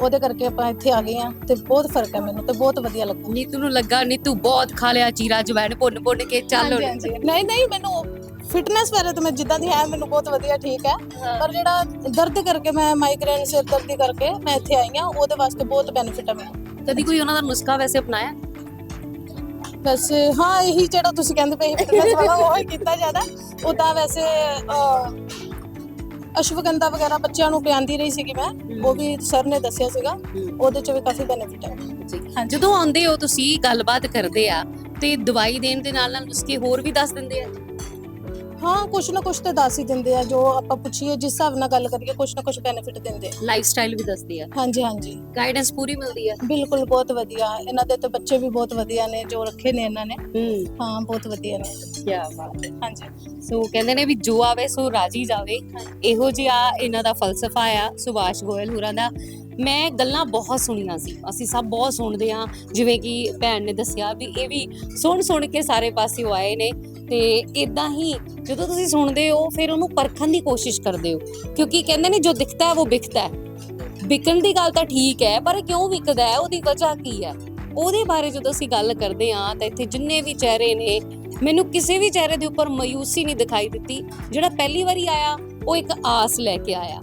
ਉਹਦੇ ਕਰਕੇ ਆਪਾਂ ਇੱਥੇ ਆ ਗਏ ਆ ਤੇ ਬਹੁਤ ਫਰਕ ਹੈ ਮੈਨੂੰ ਤੇ ਬਹੁਤ ਵਧੀਆ ਲੱਗਾ। ਨੀਤੂ ਨੂੰ ਲੱਗਾ ਨੀਤੂ ਬਹੁਤ ਖਾ ਲਿਆ ਚੀਰਾ ਜਵੈਣ ਭੁੰਨ ਕੇ ਚੱਲ ਹੁਣ। ਨਹੀਂ ਮੈਨੂੰ ਫਿਟਨੈਸ ਬਾਰੇ ਤਾਂ ਮੈਂ ਜਿੱਦਾਂ ਦੀ ਹੈ ਮੈਨੂੰ ਬਹੁਤ ਵਧੀਆ ਠੀਕ ਹੈ, ਪਰ ਜਿਹੜਾ ਦਰਦ ਕਰਕੇ ਮੈਂ ਮਾਈਗ੍ਰੇਨ ਸਿਰ ਦਰਦੀ ਕਰਕੇ ਮੈਂ ਇੱਥੇ ਆਈ ਆ, ਉਹਦੇ ਵਾਸਤੇ ਬਹੁਤ ਬੈਨੀਫਿਟ ਹੈ ਮੈਨੂੰ। ਕਦੀ ਕੋਈ ਉਹਨਾਂ ਦਾ ਨੁਸਖਾ ਵੈਸੇ ਅਪਣਾਇਆ? ਵੈਸੇ ਹਾਂ, ਇਹੀ ਜਿਹੜਾ ਤੁਸੀਂ ਕਹਿੰਦੇ ਪਏ ਫਿਟਨੈਸ ਵਾਲਾ ਉਹ ਹੀ ਕੀਤਾ ਜ਼ਿਆਦਾ। ਉਦਾਂ ਵੈਸੇ ਅਸ਼ਵਗੰਧਾ ਵਗੈਰਾ ਬੱਚਿਆਂ ਨੂੰ ਪਿਆਉਂਦੀ ਰਹੀ ਸੀਗੀ ਮੈਂ, ਉਹ ਵੀ ਸਰ ਨੇ ਦੱਸਿਆ ਸੀਗਾ, ਉਹਦੇ ਚ ਵੀ ਕਾਫੀ ਬੈਨੀਫਿਟ ਹੈ। ਜਦੋਂ ਆਉਂਦੇ ਹੋ ਤੁਸੀਂ ਗੱਲਬਾਤ ਕਰਦੇ ਆ ਤੇ ਦਵਾਈ ਦੇਣ ਦੇ ਨਾਲ ਨੁਸਖੇ ਹੋਰ ਵੀ ਦੱਸ ਦਿੰਦੇ ਆ? ਹਾਂ, ਕੁਛ ਨਾ ਕੁਛ ਤੇ ਦੱਸ ਹੀ ਦਿੰਦੇ ਆ, ਜੋ ਆਪਾਂ ਪੁੱਛੀਏ ਜਿਸ ਹਿਸਾਬ ਨਾਲ ਗੱਲ ਕਰੀਏ ਕੁਛ ਨਾ ਕੁਛ ਬੈਨੀਫਿਟ ਦਿੰਦੇ ਆ। ਲਾਈਫ ਸਟਾਈਲ ਵੀ ਦੱਸਦੇ ਆ? ਹਾਂਜੀ ਗਾਈਡੈਂਸ ਪੂਰੀ ਮਿਲਦੀ ਆ? ਬਿਲਕੁਲ, ਬਹੁਤ ਵਧੀਆ। ਇਹਨਾਂ ਦੇ ਤੇ ਬੱਚੇ ਵੀ ਬਹੁਤ ਵਧੀਆ ਨੇ ਜੋ ਰੱਖੇ ਨੇ ਇਹਨਾਂ ਨੇ। ਹਾਂ, ਬਹੁਤ ਵਧੀਆ ਨੇ। ਕੀ ਬਾਤ ਹੈ। ਹਾਂਜੀ, ਸੋ ਕਹਿੰਦੇ ਨੇ ਵੀ ਜੋ ਆਵੇ ਸੋ ਰਾਜੀ ਜਾਵੇ, ਇਹੋ ਜਿਹਾ ਇਹਨਾਂ ਦਾ ਫਲਸਫਾ ਆ ਸੁਭਾਸ਼ ਗੋਇਲ ਹੋਰਾਂ ਦਾ। ਮੈਂ ਗੱਲਾਂ ਬਹੁਤ ਸੁਣੀਆਂ ਸੀ, ਅਸੀਂ ਸਭ ਬਹੁਤ ਸੁਣਦੇ ਆ, ਜਿਵੇਂ ਕਿ ਭੈਣ ਨੇ ਦੱਸਿਆ ਵੀ ਇਹ ਵੀ ਸੁਣ ਕੇ ਸਾਰੇ ਪਾਸੇ ਆਏ ਨੇ। ਤੇ ਇਦਾਂ ਹੀ ਜਦੋਂ ਤੁਸੀਂ ਸੁਣਦੇ ਹੋ ਫਿਰ ਉਹਨੂੰ ਪਰਖਣ ਦੀ ਕੋਸ਼ਿਸ਼ ਕਰਦੇ ਹੋ, ਕਿਉਂਕਿ ਕਹਿੰਦੇ ਨੇ ਜੋ ਦਿਖਦਾ ਹੈ ਉਹ ਵਿਕਦਾ ਹੈ। ਵਿਕਣ ਦੀ ਗੱਲ ਤਾਂ ਠੀਕ ਹੈ, ਪਰ ਕਿਉਂ ਵਿਕਦਾ ਹੈ, ਉਹਦੀ ਵਜ੍ਹਾ ਕੀ ਹੈ, ਉਹਦੇ ਬਾਰੇ ਜਦੋਂ ਅਸੀਂ ਗੱਲ ਕਰਦੇ ਹਾਂ ਤਾਂ ਇੱਥੇ ਜਿੰਨੇ ਵੀ ਚਿਹਰੇ ਨੇ, ਮੈਨੂੰ ਕਿਸੇ ਵੀ ਚਿਹਰੇ ਦੇ ਉੱਪਰ ਮਾਯੂਸੀ ਨਹੀਂ ਦਿਖਾਈ ਦਿੱਤੀ। ਜਿਹੜਾ ਪਹਿਲੀ ਵਾਰੀ ਆਇਆ ਉਹ ਇੱਕ ਆਸ ਲੈ ਕੇ ਆਇਆ,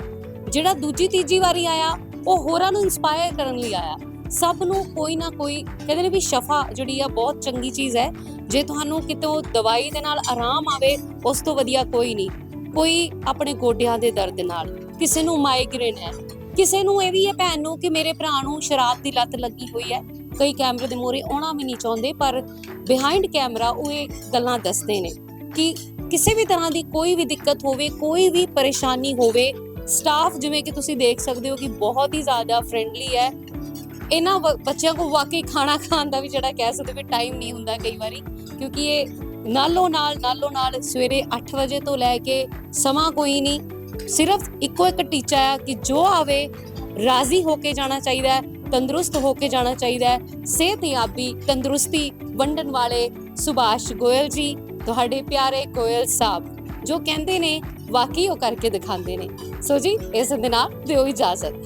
ਜਿਹੜਾ ਦੂਜੀ ਤੀਜੀ ਵਾਰੀ ਆਇਆ ਉਹ ਹੋਰਾਂ ਨੂੰ ਇਨਸਪਾਇਰ ਕਰਨ ਲਈ ਆਇਆ। ਸਭ ਨੂੰ ਕੋਈ ਨਾ ਕੋਈ ਕਹਿੰਦੇ ਨੇ ਵੀ ਸ਼ਫਾ ਜਿਹੜੀ ਆ ਬਹੁਤ ਚੰਗੀ ਚੀਜ਼ ਹੈ। ਜੇ ਤੁਹਾਨੂੰ ਕਿਤੋਂ ਦਵਾਈ ਦੇ ਨਾਲ ਆਰਾਮ ਆਵੇ ਉਸ ਤੋਂ ਵਧੀਆ ਕੋਈ ਨਹੀਂ। ਕੋਈ ਆਪਣੇ ਗੋਡਿਆਂ ਦੇ ਦਰਦ ਨਾਲ, ਕਿਸੇ ਨੂੰ ਮਾਈਗ੍ਰੇਨ ਹੈ, ਕਿਸੇ ਨੂੰ ਇਹ ਵੀ ਹੈ ਭੈਣ ਨੂੰ ਕਿ ਮੇਰੇ ਭਰਾ ਨੂੰ ਸ਼ਰਾਬ ਦੀ ਲੱਤ ਲੱਗੀ ਹੋਈ ਹੈ। ਕਈ ਕੈਮਰੇ ਦੇ ਮੂਹਰੇ ਆਉਣਾ ਵੀ ਨਹੀਂ ਚਾਹੁੰਦੇ, ਪਰ ਬਿਹਾਈਂਡ ਕੈਮਰਾ ਉਹ ਇਹ ਗੱਲਾਂ ਦੱਸਦੇ ਨੇ ਕਿ ਕਿਸੇ ਵੀ ਤਰ੍ਹਾਂ ਦੀ ਕੋਈ ਵੀ ਦਿੱਕਤ ਹੋਵੇ, ਕੋਈ ਵੀ ਪਰੇਸ਼ਾਨੀ ਹੋਵੇ, ਸਟਾਫ ਜਿਵੇਂ ਕਿ ਤੁਸੀਂ ਦੇਖ ਸਕਦੇ ਹੋ ਕਿ ਬਹੁਤ ਹੀ ਜ਼ਿਆਦਾ ਫ੍ਰੈਂਡਲੀ ਹੈ। ਇਹਨਾਂ ਬੱਚਿਆਂ ਕੋਲ ਵਾਕਈ ਖਾਣਾ ਖਾਣ ਦਾ ਵੀ ਜਿਹੜਾ ਕਹਿ ਸਕਦੇ ਵੀ ਟਾਈਮ ਨਹੀਂ ਹੁੰਦਾ ਕਈ ਵਾਰੀ, ਕਿਉਂਕਿ ਇਹ ਨਾਲੋਂ ਨਾਲ ਸਵੇਰੇ 8 ਵਜੇ ਤੋਂ ਲੈ ਕੇ ਸਮਾਂ ਕੋਈ ਨਹੀਂ, ਸਿਰਫ ਇੱਕੋ ਇੱਕ ਟੀਚਾ ਹੈ ਕਿ ਜੋ ਆਵੇ ਰਾਜ਼ੀ ਹੋ ਕੇ ਜਾਣਾ ਚਾਹੀਦਾ ਹੈ, ਤੰਦਰੁਸਤ ਹੋ ਕੇ ਜਾਣਾ ਚਾਹੀਦਾ ਹੈ। ਸਿਹਤਯਾਬੀ ਤੰਦਰੁਸਤੀ ਵੰਡਣ ਵਾਲੇ ਸੁਭਾਸ਼ ਗੋਇਲ ਜੀ, ਤੁਹਾਡੇ ਪਿਆਰੇ ਗੋਇਲ ਸਾਹਿਬ, ਜੋ ਕਹਿੰਦੇ ਨੇ ਵਾਕਈ ਉਹ ਕਰਕੇ ਦਿਖਾਉਂਦੇ ਨੇ। ਸੋ ਜੀ, ਇਸ ਦੇ ਨਾਲ ਦਿਓ ਇਜਾਜ਼ਤ।